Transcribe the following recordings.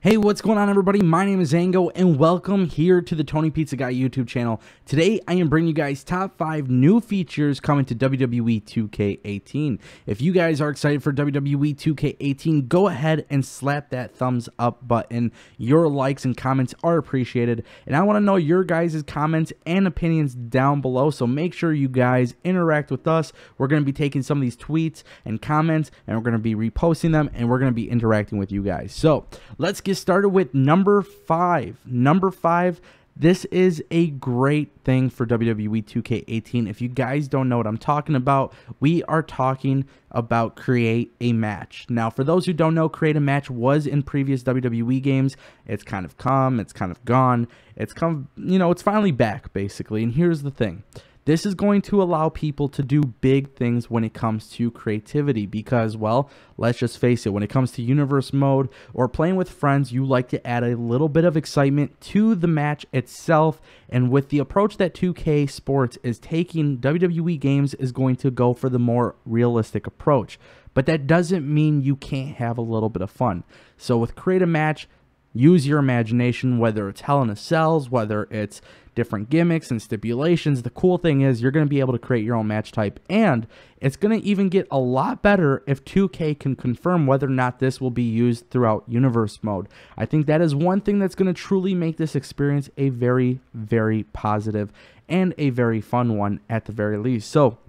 Hey, what's going on, everybody? My name is Ango, and welcome here to the Tony Pizza Guy YouTube channel. Today, I am bringing you guys top 5 new features coming to WWE 2K18. If you guys are excited for WWE 2K18, go ahead and slap that thumbs up button. Your likes and comments are appreciated, and I want to know your guys' comments and opinions down below, so make sure you guys interact with us. We're going to be taking some of these tweets and comments, and we're going to be reposting them, and we're going to be interacting with you guys. So, let's get started with number 5. Number 5, this is a great thing for WWE 2K18. If you guys don't know what I'm talking about, we are talking about create a match. Now, for those who don't know, create a match was in previous WWE games. It's kind of come, it's kind of gone. It's come, it's finally back, basically. And here's the thing. This is going to allow people to do big things when it comes to creativity because, well, let's just face it, when it comes to universe mode or playing with friends, you like to add a little bit of excitement to the match itself. And with the approach that 2K Sports is taking, WWE games is going to go for the more realistic approach. But that doesn't mean you can't have a little bit of fun. So with Create a Match, use your imagination, whether it's Hell in a Cells, whether it's different gimmicks and stipulations. The cool thing is you're going to be able to create your own match type, and it's going to even get a lot better if 2K can confirm whether or not this will be used throughout universe mode. I think that is one thing that's going to truly make this experience a very, very positive and a very fun one at the very least. So,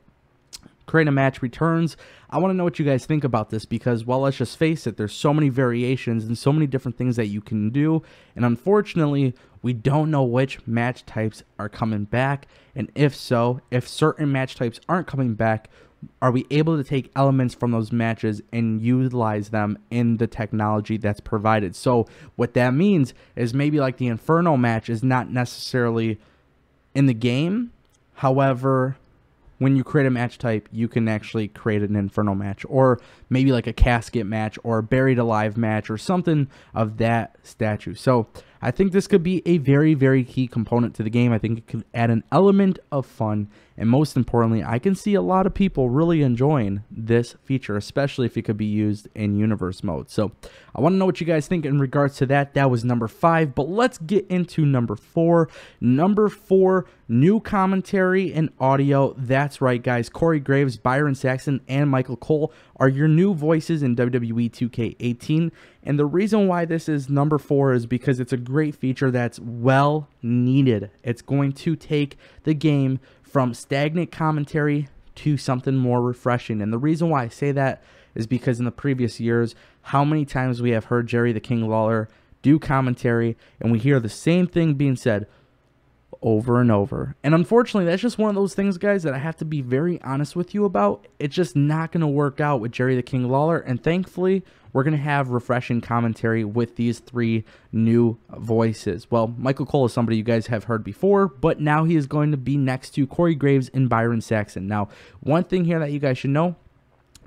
Create a Match returns. I want to know what you guys think about this because, well, let's just face it, there's so many variations and so many different things that you can do, and unfortunately, we don't know which match types are coming back, and if so, if certain match types aren't coming back, are we able to take elements from those matches and utilize them in the technology that's provided? So what that means is maybe like the Inferno match is not necessarily in the game, however, when you create a match type, you can actually create an Inferno match, or maybe like a casket match, or a buried alive match, or something of that statue. So I think this could be a very, very key component to the game. I think it could add an element of fun, and most importantly, I can see a lot of people really enjoying this feature, especially if it could be used in universe mode. So I want to know what you guys think in regards to that. That was number 5, but let's get into number 4. Number 4, new commentary and audio. That's right, guys. Corey Graves, Byron Saxton, and Michael Cole are your new voices in WWE 2K18. And the reason why this is number 4 is because it's a great feature that's well needed. It's going to take the game from stagnant commentary to something more refreshing. And the reason why I say that is because in the previous years, how many times we have heard Jerry the King Lawler do commentary and we hear the same thing being said over and over. And unfortunately, that's just one of those things, guys, that I have to be very honest with you about. It's just not going to work out with Jerry the King Lawler. And thankfully, we're going to have refreshing commentary with these 3 new voices. Well, Michael Cole is somebody you guys have heard before, but now he is going to be next to Corey Graves and Byron Saxton. Now, one thing here that you guys should know,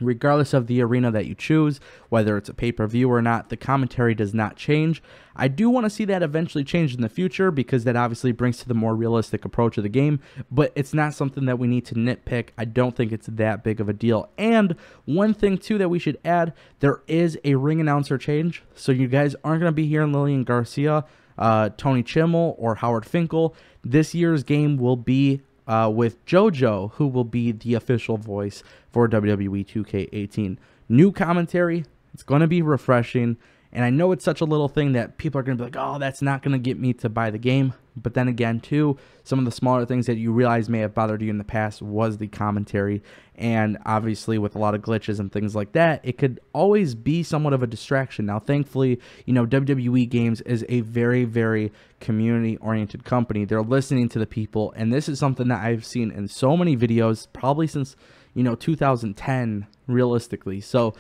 regardless of the arena that you choose, whether it's a pay-per-view or not, the commentary does not change. I do want to see that eventually change in the future because that obviously brings to the more realistic approach of the game, but it's not something that we need to nitpick. I don't think it's that big of a deal. And one thing too that we should add, there is a ring announcer change, so you guys aren't going to be hearing Lillian Garcia, Tony Chimmel, or Howard Finkel. This year's game will be with JoJo, who will be the official voice for WWE 2K18. New commentary, it's going to be refreshing, and I know it's such a little thing that people are going to be like, oh, that's not going to get me to buy the game. But then again, too, some of the smaller things that you realize may have bothered you in the past was the commentary, and obviously with a lot of glitches and things like that, it could always be somewhat of a distraction. Now, thankfully, WWE Games is a very, very community-oriented company. They're listening to the people, and this is something that I've seen in so many videos, probably since 2010, realistically. So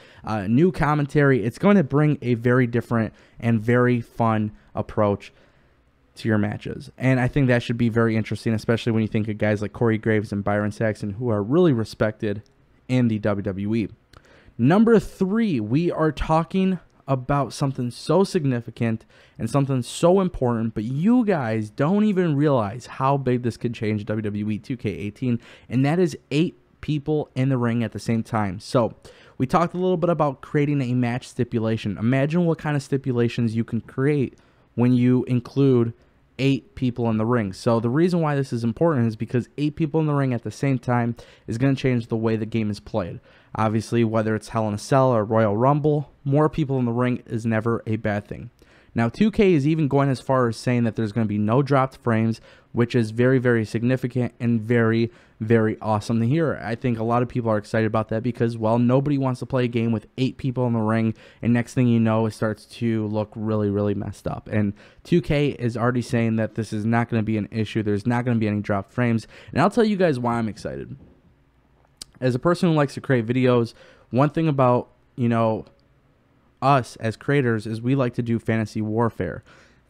new commentary, it's going to bring a very different and very fun approach to your matches, and I think that should be very interesting, especially when you think of guys like Corey Graves and Byron Saxton, who are really respected in the WWE. Number 3, we are talking about something so significant and something so important, but you guys don't even realize how big this could change WWE 2K18, and that is 8 people in the ring at the same time. So we talked a little bit about creating a match stipulation. Imagine what kind of stipulations you can create when you include 8 people in the ring. So the reason why this is important is because 8 people in the ring at the same time is going to change the way the game is played. Obviously, whether it's Hell in a Cell or Royal Rumble, more people in the ring is never a bad thing. Now, 2K is even going as far as saying that there's going to be no dropped frames, which is very, very significant and very, very awesome to hear. I think a lot of people are excited about that because, well, nobody wants to play a game with 8 people in the ring, and next thing you know, it starts to look really, really messed up. And 2K is already saying that this is not going to be an issue. There's not going to be any dropped frames, and I'll tell you guys why I'm excited. As a person who likes to create videos, one thing about, us as creators is we like to do fantasy warfare,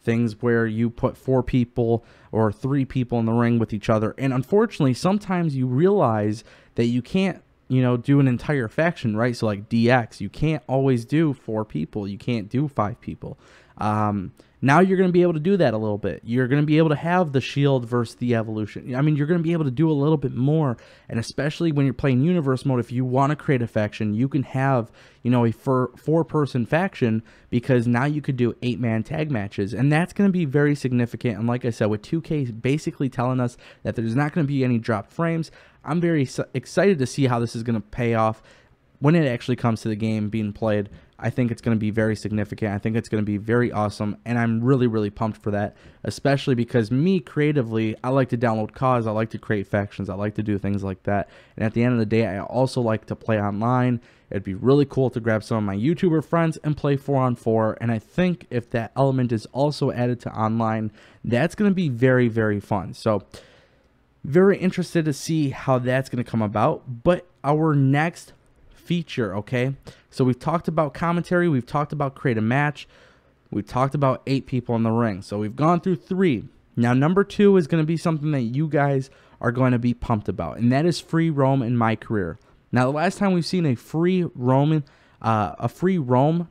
things where you put 4 people or 3 people in the ring with each other, and unfortunately sometimes you realize that you can't do an entire faction, right? So like DX, you can't always do 4 people, you can't do 5 people. Now you're going to be able to do that a little bit. You're going to be able to have the Shield versus the Evolution. I mean, you're going to be able to do a little bit more, and especially when you're playing Universe mode, if you want to create a faction, you can have, a 4-person faction, because now you could do 8-man tag matches, and that's going to be very significant. And like I said, with 2K basically telling us that there's not going to be any dropped frames, I'm very excited to see how this is going to pay off when it actually comes to the game being played. I think it's going to be very significant. I think it's going to be very awesome, and I'm really, really pumped for that, especially because me, creatively, I like to download CODs, I like to create factions, I like to do things like that, and at the end of the day, I also like to play online. It'd be really cool to grab some of my YouTuber friends and play 4-on-4, and I think if that element is also added to online, that's going to be very, very fun. So, very interested to see how that's going to come about. But our next feature, okay, so we've talked about commentary, we've talked about create a match, we've talked about 8 people in the ring, so we've gone through 3. Now number 2 is going to be something that you guys are going to be pumped about, and that is free roam in my career. Now the last time we've seen a free roam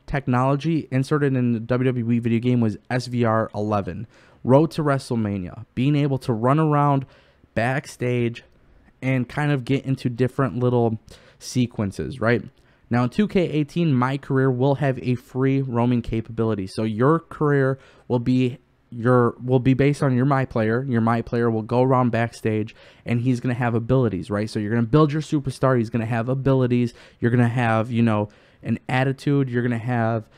technology inserted in the WWE video game was SVR 11, Road to WrestleMania, being able to run around backstage and kind of get into different little sequences, right? Now in 2K18, my career will have a free roaming capability. So your career will be based on your my player. Your my player will go around backstage and he's going to have abilities, right? So you're going to build your superstar, he's going to have abilities, you're going to have, an attitude, you're going to have,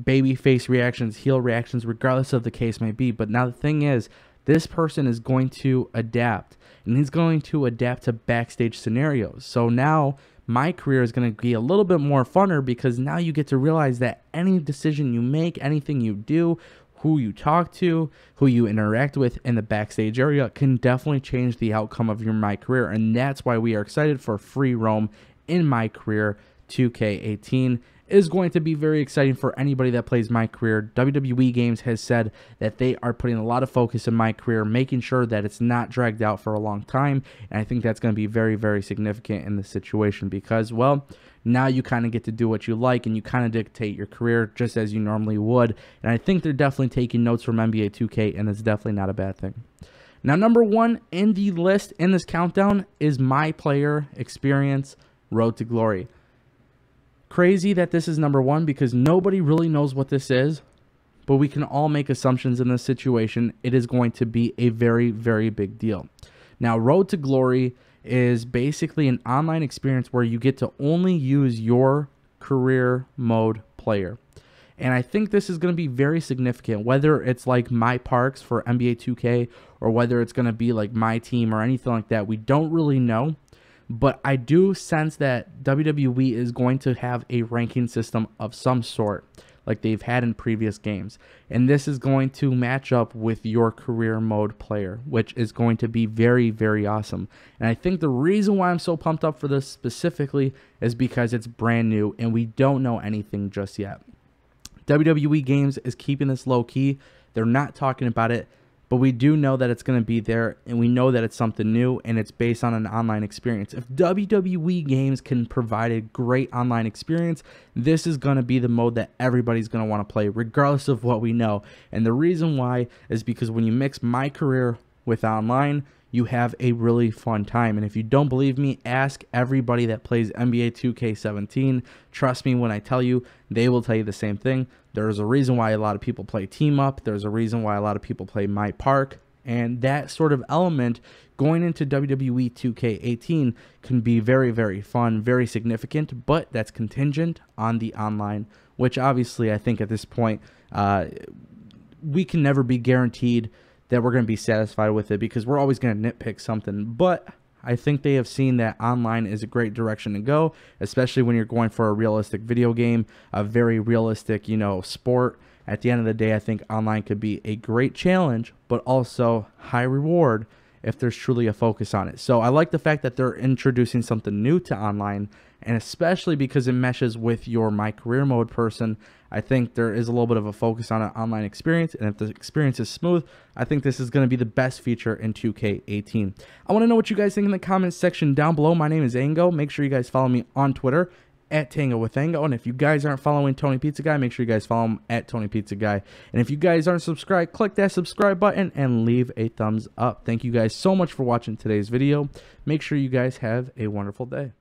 baby face reactions, heel reactions, regardless of the case may be. But now the thing is, this person is going to adapt, and he's going to adapt to backstage scenarios. So now my career is going to be a little bit more funner, because now you get to realize that any decision you make, anything you do, who you talk to, who you interact with in the backstage area can definitely change the outcome of your my career. And that's why we are excited for free roam in my career. 2K18 is going to be very exciting for anybody that plays my career. WWE Games has said that they are putting a lot of focus in my career, making sure that it's not dragged out for a long time, and I think that's going to be very, very significant in this situation, because, well, now you kind of get to do what you like, and you kind of dictate your career just as you normally would, and I think they're definitely taking notes from NBA 2K, and it's definitely not a bad thing. Now, number 1 in the list in this countdown is my player experience Road to Glory. Crazy that this is number 1, because nobody really knows what this is, but we can all make assumptions in this situation. It is going to be a very, very big deal. Now, Road to Glory is basically an online experience where you get to only use your career mode player. And I think this is going to be very significant, whether it's like My Parks for NBA 2K or whether it's going to be like My Team or anything like that. We don't really know. But I do sense that WWE is going to have a ranking system of some sort, like they've had in previous games. And this is going to match up with your career mode player, which is going to be very, very awesome. And I think the reason why I'm so pumped up for this specifically is because it's brand new and we don't know anything just yet. WWE Games is keeping this low key. They're not talking about it. But we do know that it's going to be there, and we know that it's something new, and it's based on an online experience. If WWE Games can provide a great online experience, this is going to be the mode that everybody's going to want to play, regardless of what we know. And the reason why is because when you mix my career with online, you have a really fun time. And if you don't believe me, ask everybody that plays NBA 2K17. Trust me when I tell you, they will tell you the same thing. There's a reason why a lot of people play Team Up. There's a reason why a lot of people play My Park. And that sort of element going into WWE 2K18 can be very, very fun, very significant, but that's contingent on the online, which obviously I think at this point we can never be guaranteed that we're going to be satisfied with it, because we're always going to nitpick something. But I think they have seen that online is a great direction to go, especially when you're going for a realistic video game, a very realistic, sport. At the end of the day, I think online could be a great challenge, but also high reward if there's truly a focus on it. So I like the fact that they're introducing something new to online, and especially because it meshes with your My Career Mode person. I think there is a little bit of a focus on an online experience, and if the experience is smooth, I think this is going to be the best feature in 2K18. I want to know what you guys think in the comments section down below. My name is Ango. Make sure you guys follow me on Twitter at Tango with Ango. And if you guys aren't following Tony Pizza Guy, make sure you guys follow him at Tony Pizza Guy. And if you guys aren't subscribed, click that subscribe button and leave a thumbs up. Thank you guys so much for watching today's video. Make sure you guys have a wonderful day.